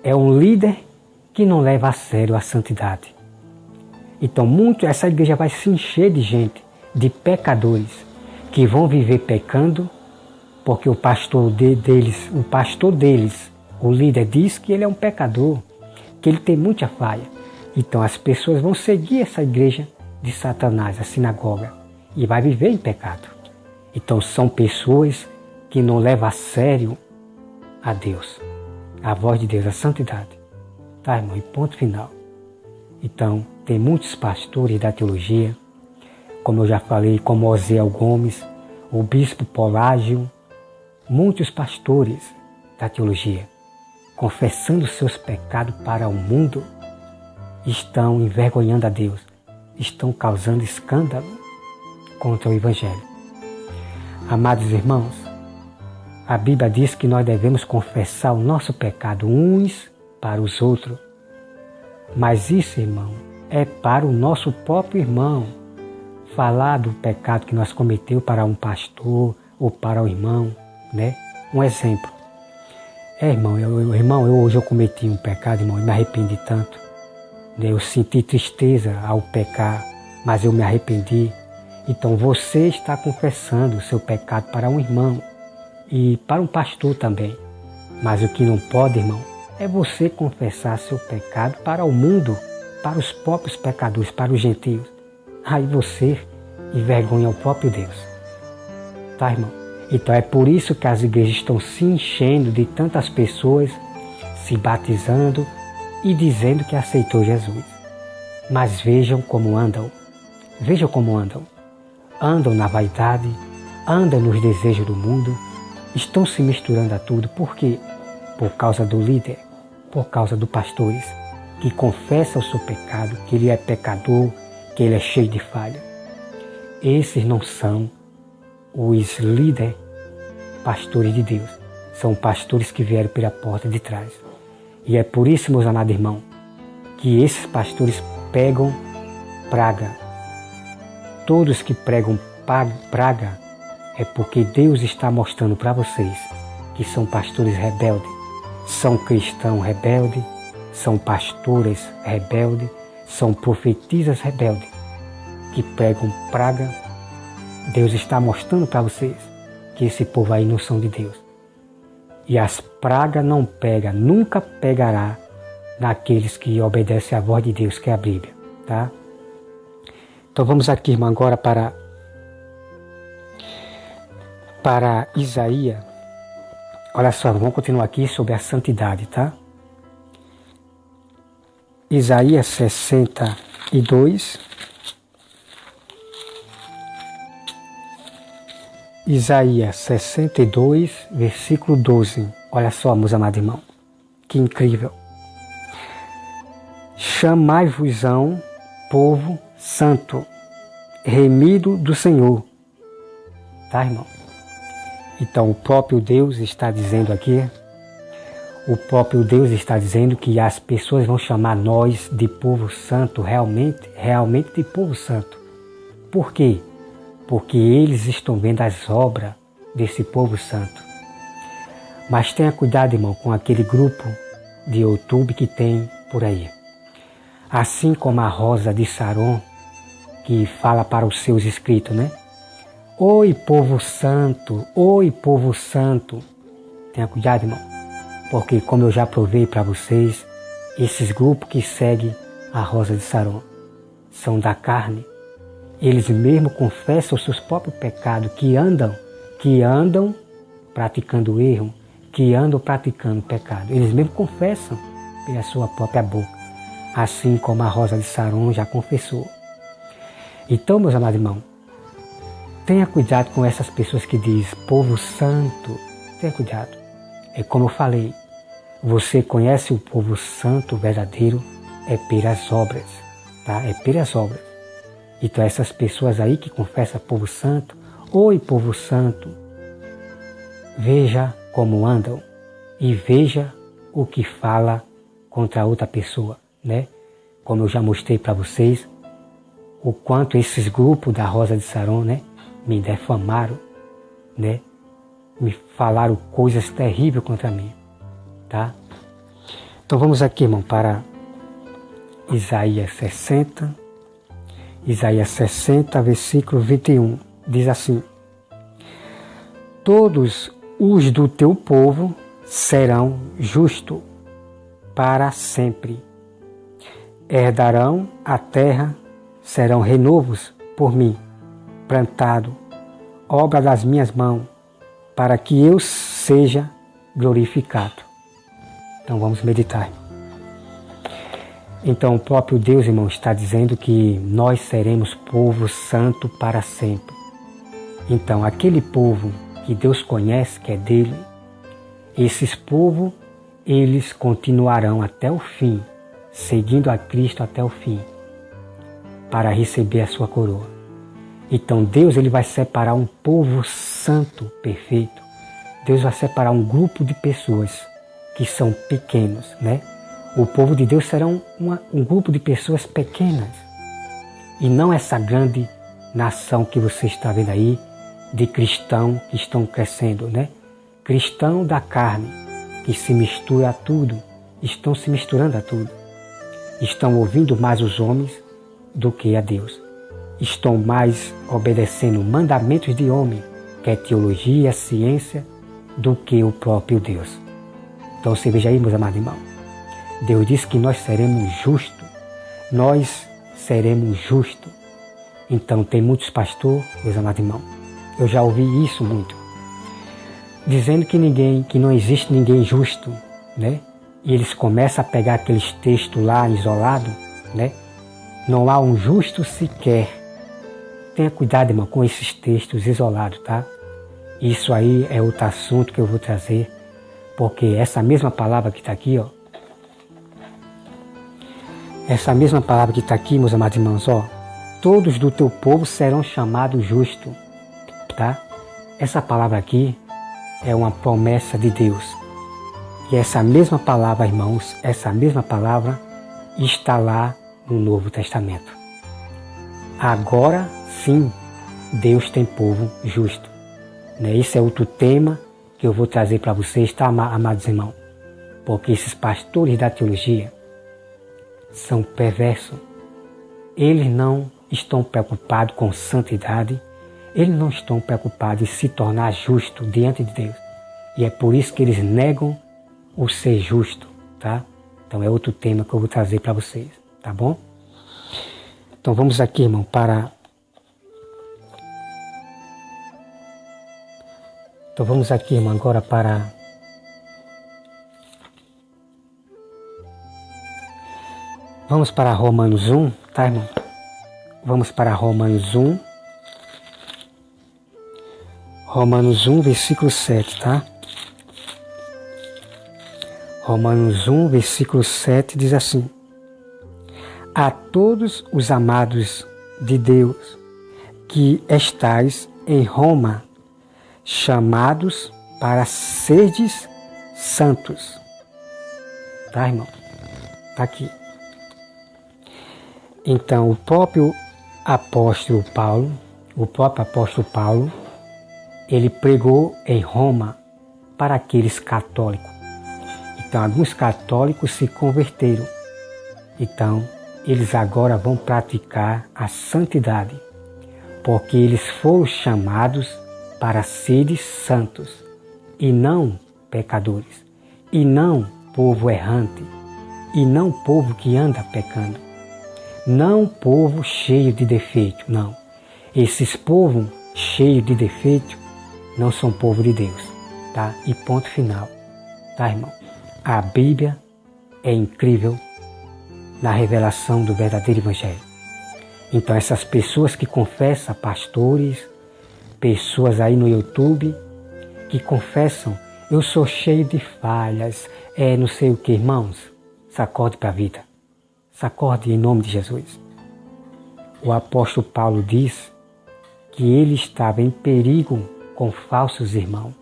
é um líder que não leva a sério a santidade. Então, essa igreja vai se encher de gente, de pecadores, que vão viver pecando, porque o pastor deles, o líder diz que ele é um pecador, que ele tem muita falha. Então as pessoas vão seguir essa igreja de Satanás, a sinagoga, e vai viver em pecado. Então são pessoas que não levam a sério a Deus, a voz de Deus, a santidade. Tá, irmão? E ponto final. Então, tem muitos pastores da teologia, como eu já falei, como Osiel Gomes, o bispo Polágio, muitos pastores da teologia, confessando seus pecados para o mundo, estão envergonhando a Deus, estão causando escândalo contra o Evangelho. Amados irmãos, a Bíblia diz que nós devemos confessar o nosso pecado uns para os outros. Mas isso, irmão, é para o nosso próprio irmão. Falar do pecado que nós cometeu para um pastor ou para o irmão, né? Um exemplo. Irmão, hoje eu cometi um pecado, irmão, eu me arrependi tanto. Né? Eu senti tristeza ao pecar, mas eu me arrependi. Então você está confessando o seu pecado para um irmão e para um pastor também. Mas o que não pode, irmão, é você confessar seu pecado para o mundo, para os próprios pecadores, para os gentios. Aí você envergonha o próprio Deus. Tá, irmão? Então é por isso que as igrejas estão se enchendo de tantas pessoas se batizando e dizendo que aceitou Jesus. Mas vejam como andam. Vejam como andam. Andam na vaidade, andam nos desejos do mundo, estão se misturando a tudo. Por quê? Por causa do líder, por causa dos pastores, que confessa o seu pecado, que ele é pecador, que ele é cheio de falha. Esses não são os líderes pastores de Deus. São pastores que vieram pela porta de trás. E é por isso, meus amados irmãos, que esses pastores pegam praga. Todos que pregam praga é porque Deus está mostrando para vocês que são pastores rebeldes, são cristãos rebeldes, são pastores rebeldes, são profetisas rebeldes que pregam praga. Deus está mostrando para vocês que esse povo aí não são de Deus. E as pragas não pegam, nunca pegará naqueles que obedecem à voz de Deus, que é a Bíblia, tá? Então vamos aqui, irmão, agora para Isaías. Olha só, vamos continuar aqui sobre a santidade, tá? Isaías 62. Isaías 62, versículo 12. Olha só, meus amados irmãos, que incrível. Chamai-vos-ão, povo santo, remido do Senhor. Tá, irmão? Então, o próprio Deus está dizendo aqui, o próprio Deus está dizendo que as pessoas vão chamar nós de povo santo, realmente de povo santo. Por quê? Porque eles estão vendo as obras desse povo santo. Mas tenha cuidado, irmão, com aquele grupo de YouTube que tem por aí. Assim como a Rosa de Saron, que fala para os seus inscritos, né? Oi, povo santo, oi, povo santo. Tenha cuidado, irmão, porque como eu já provei para vocês, esses grupos que seguem a Rosa de Saron são da carne. Eles mesmos confessam os seus próprios pecados, que andam praticando erro, que andam praticando pecado. Eles mesmos confessam pela sua própria boca, assim como a Rosa de Saron já confessou. Então, meus amados irmãos, tenha cuidado com essas pessoas que dizem povo santo. Tenha cuidado. É como eu falei, você conhece o povo santo verdadeiro é pelas obras, tá? É pelas obras. Então essas pessoas aí que confessam povo santo, oi povo santo, veja como andam e veja o que fala contra outra pessoa, né? Como eu já mostrei para vocês, o quanto esses grupos da Rosa de Saron, né, me defamaram, né? Me falaram coisas terríveis contra mim, tá? Então vamos aqui, irmão, para Isaías 60. Isaías 60, versículo 21. Diz assim: todos os do teu povo serão justos para sempre. Herdarão a terra, serão renovos por mim, plantado, obra das minhas mãos, para que eu seja glorificado. Então vamos meditar. Então o próprio Deus, irmão, está dizendo que nós seremos povo santo para sempre. Então aquele povo que Deus conhece, que é dele, esses povos, eles continuarão até o fim, seguindo a Cristo até o fim, para receber a sua coroa. Então Deus, ele vai separar um povo santo, perfeito. Deus vai separar um grupo de pessoas que são pequenos, né? O povo de Deus será um grupo de pessoas pequenas e não essa grande nação que você está vendo aí, de cristãos que estão crescendo, né? Cristão da carne, que se mistura a tudo, estão se misturando a tudo. Estão ouvindo mais os homens do que a Deus. Estão mais obedecendo mandamentos de homem, que é teologia, ciência, do que o próprio Deus. Então você veja aí, meus amados irmãos, Deus diz que nós seremos justos. Nós seremos justos. Então tem muitos pastores, meus amados irmãos, eu já ouvi isso muito, dizendo que não existe ninguém justo, né? E eles começam a pegar aqueles textos lá isolados, né? Não há um justo sequer. Tenha cuidado, irmão, com esses textos isolados, tá? Isso aí é outro assunto que eu vou trazer, porque essa mesma palavra que está aqui, ó, essa mesma palavra que está aqui, meus amados irmãos, ó, todos do teu povo serão chamados justos, tá? Essa palavra aqui é uma promessa de Deus. E essa mesma palavra, irmãos, essa mesma palavra está lá no Novo Testamento. Agora sim, Deus tem povo justo. Né? Esse é outro tema que eu vou trazer para vocês, tá, amados irmãos? Porque esses pastores da teologia são perversos. Eles não estão preocupados com santidade, eles não estão preocupados em se tornar justo diante de Deus. E é por isso que eles negam o ser justo, tá? Então é outro tema que eu vou trazer para vocês, tá bom? Então vamos aqui, irmão, para... Então vamos aqui, irmão, agora para... Vamos para Romanos 1, tá, irmão? Vamos para Romanos 1. Romanos 1, versículo 7, tá? Romanos 1, versículo 7 diz assim: a todos os amados de Deus que estais em Roma, chamados para serdes santos. Tá, irmão? Tá aqui. Então, o próprio apóstolo Paulo, ele pregou em Roma para aqueles católicos. Então, alguns católicos se converteram. Então, eles agora vão praticar a santidade, porque eles foram chamados para serem santos, e não pecadores, e não povo errante, e não povo que anda pecando, não povo cheio de defeito, não. Esses povos cheios de defeito não são povo de Deus, tá? E ponto final, tá, irmão? A Bíblia é incrível na revelação do verdadeiro Evangelho. Então essas pessoas que confessam, pastores, pessoas aí no YouTube que confessam: eu sou cheio de falhas, não sei o que. Irmãos, sacode para a vida. Sacode em nome de Jesus. O apóstolo Paulo diz que ele estava em perigo com falsos irmãos.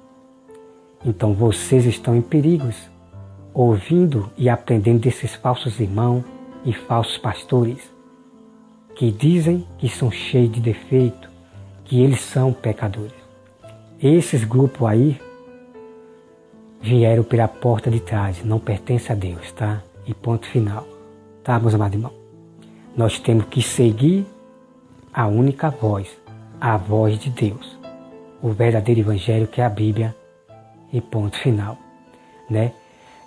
Então vocês estão em perigos, ouvindo e aprendendo desses falsos irmãos e falsos pastores, que dizem que são cheios de defeito, que eles são pecadores. Esses grupos aí vieram pela porta de trás, não pertencem a Deus, tá? E ponto final. Tá, meus amados irmãos? Nós temos que seguir a única voz, a voz de Deus. O verdadeiro evangelho que é a Bíblia e ponto final, né?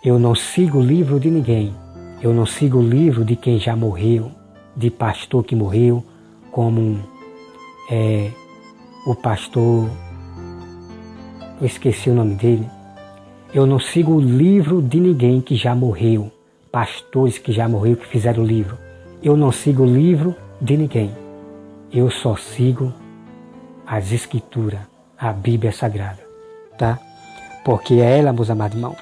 Eu não sigo o livro de ninguém. Eu não sigo o livro de quem já morreu, de pastor que morreu, como o pastor, eu esqueci o nome dele. Eu não sigo o livro de ninguém que já morreu, pastores que já morreram, que fizeram o livro. Eu não sigo o livro de ninguém. Eu só sigo as Escrituras, a Bíblia Sagrada, tá? Porque é ela, meus amados irmãos,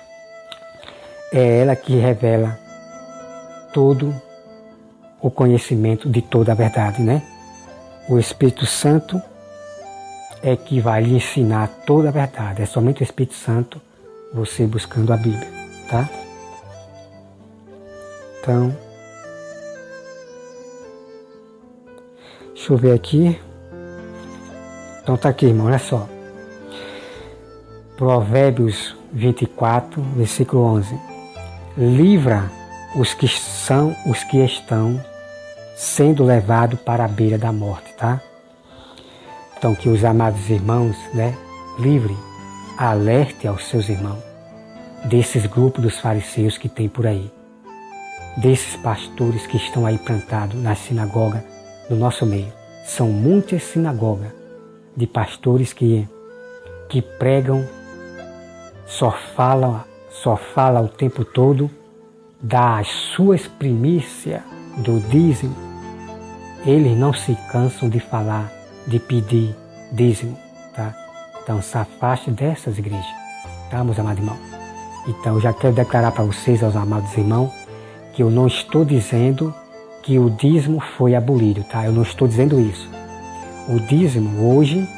é ela que revela todo o conhecimento de toda a verdade, né? O Espírito Santo é que vai lhe ensinar toda a verdade. É somente o Espírito Santo, você buscando a Bíblia, tá? Então, deixa eu ver aqui. Então tá aqui, irmão, olha só. Provérbios 24, versículo 11. Livra os que estão sendo levados para a beira da morte, tá? Então que os amados irmãos, né, livre, alerte aos seus irmãos desses grupos dos fariseus que tem por aí, desses pastores que estão aí plantados na sinagoga, no nosso meio. São muitas sinagogas de pastores que pregam, só fala o tempo todo das suas primícias, do dízimo. Eles não se cansam de falar, de pedir dízimo, tá? Então se afaste dessas igrejas, tá, meus amados irmãos? Então eu já quero declarar para vocês, aos amados irmãos, que eu não estou dizendo que o dízimo foi abolido, tá? Eu não estou dizendo isso. O dízimo hoje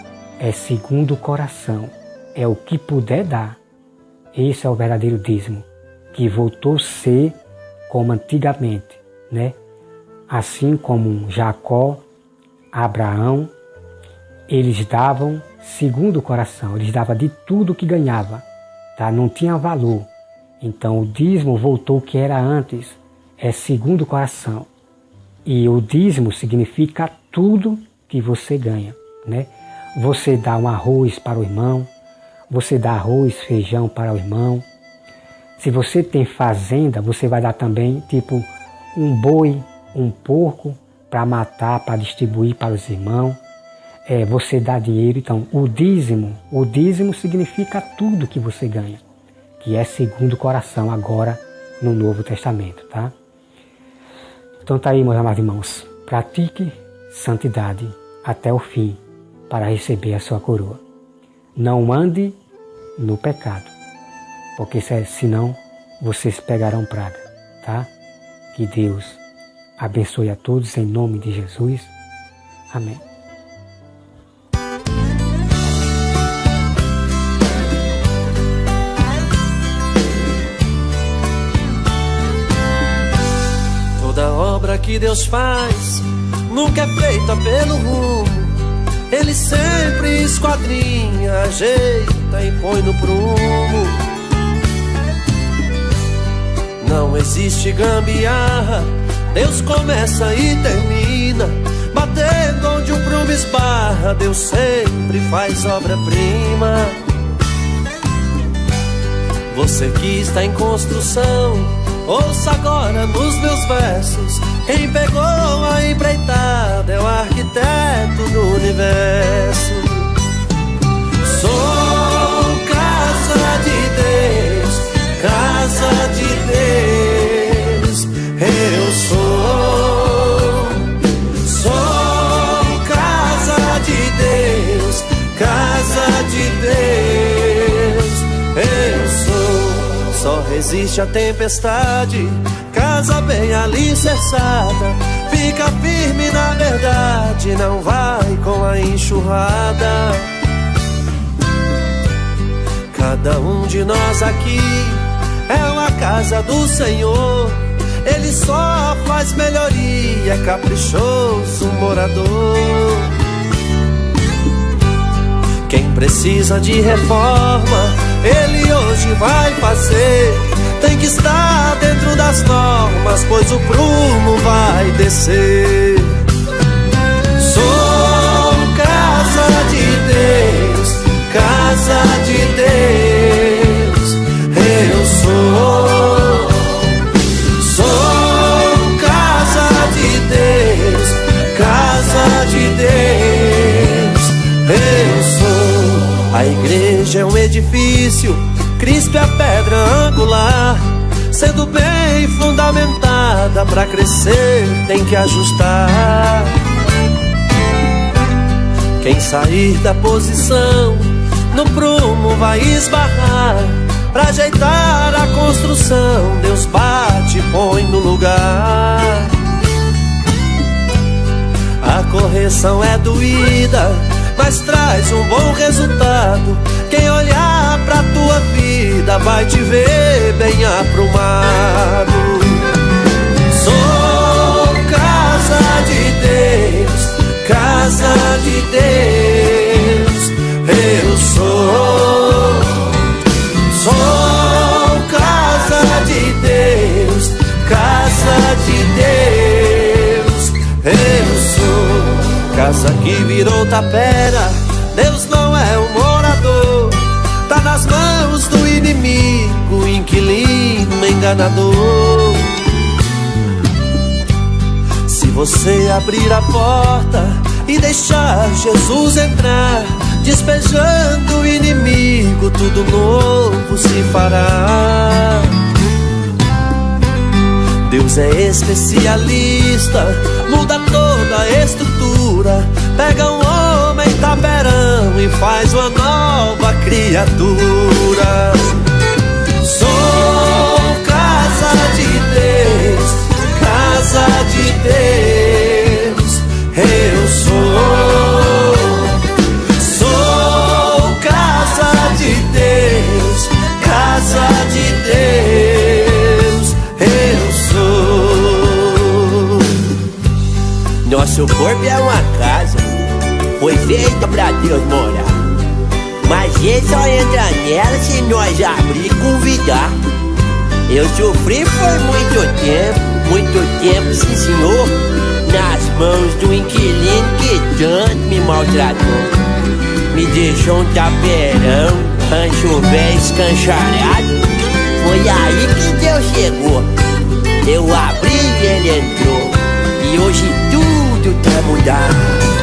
é segundo o coração, é o que puder dar. Esse é o verdadeiro dízimo, que voltou a ser como antigamente, né? Assim como Jacó, Abraão, eles davam segundo o coração, eles davam de tudo que ganhava, tá? Não tinha valor. Então o dízimo voltou ao que era antes, é segundo o coração. E o dízimo significa tudo que você ganha, né? Você dá um arroz para o irmão, você dá arroz, feijão para o irmão. Se você tem fazenda, você vai dar também, tipo, um boi, um porco para matar, para distribuir para os irmãos. Você dá dinheiro. Então, o dízimo significa tudo que você ganha, que é segundo o coração agora no Novo Testamento, tá? Então tá aí, meus amados irmãos, pratique santidade até o fim para receber a sua coroa. Não ande no pecado, porque senão vocês pegarão praga, tá? Que Deus abençoe a todos em nome de Jesus. Amém. Toda obra que Deus faz nunca é feita pelo rumo. Ele sempre esquadrinha, ajeita e põe no prumo. Não existe gambiarra, Deus começa e termina. Batendo onde o prumo esbarra, Deus sempre faz obra-prima. Você que está em construção, ouça agora nos meus versos. Quem pegou a empreitada é o arquiteto do universo. Sou casa de Deus, casa de Deus. Eu sou casa de Deus, casa resiste à tempestade, casa bem alicerçada, fica firme na verdade, não vai com a enxurrada. Cada um de nós aqui é uma casa do Senhor, Ele só faz melhoria, é caprichoso morador. Quem precisa de reforma, Ele hoje vai fazer. Tem que estar dentro das normas, pois o prumo vai descer. Sou casa de Deus, casa de Deus. Eu sou casa de Deus, casa de Deus. Eu sou. A igreja é um edifício, Cristo é a pedra angular, sendo bem fundamentada, pra crescer tem que ajustar. Quem sair da posição no prumo vai esbarrar. Pra ajeitar a construção, Deus bate e põe no lugar. A correção é doída, mas traz um bom resultado. Quem olhar pra tua vida vai te ver bem aprumado. Sou casa de Deus, casa de Deus. Eu sou casa de Deus, casa de Deus. Eu sou casa que virou tapera, Deus não é um morador. Tá nas mãos do inimigo, inquilino enganador. Se você abrir a porta e deixar Jesus entrar, despejando o inimigo, tudo novo se fará. Deus é especialista, muda toda a estrutura. Pega um homem taperão e faz uma nova criatura. Sou casa de Deus, casa de Deus. Eu sou casa de Deus, casa de Deus. Eu sou. Nosso corpo é uma casa, foi feita pra Deus morar, mas Ele só entra nela se nós abrir e convidar. Eu sofri por muito tempo, sim senhor, nas mãos do inquilino que tanto me maltratou. Me deixou um taperão, rancho velho escancharado. Foi aí que Deus chegou, eu abri e Ele entrou, e hoje tudo tá mudado.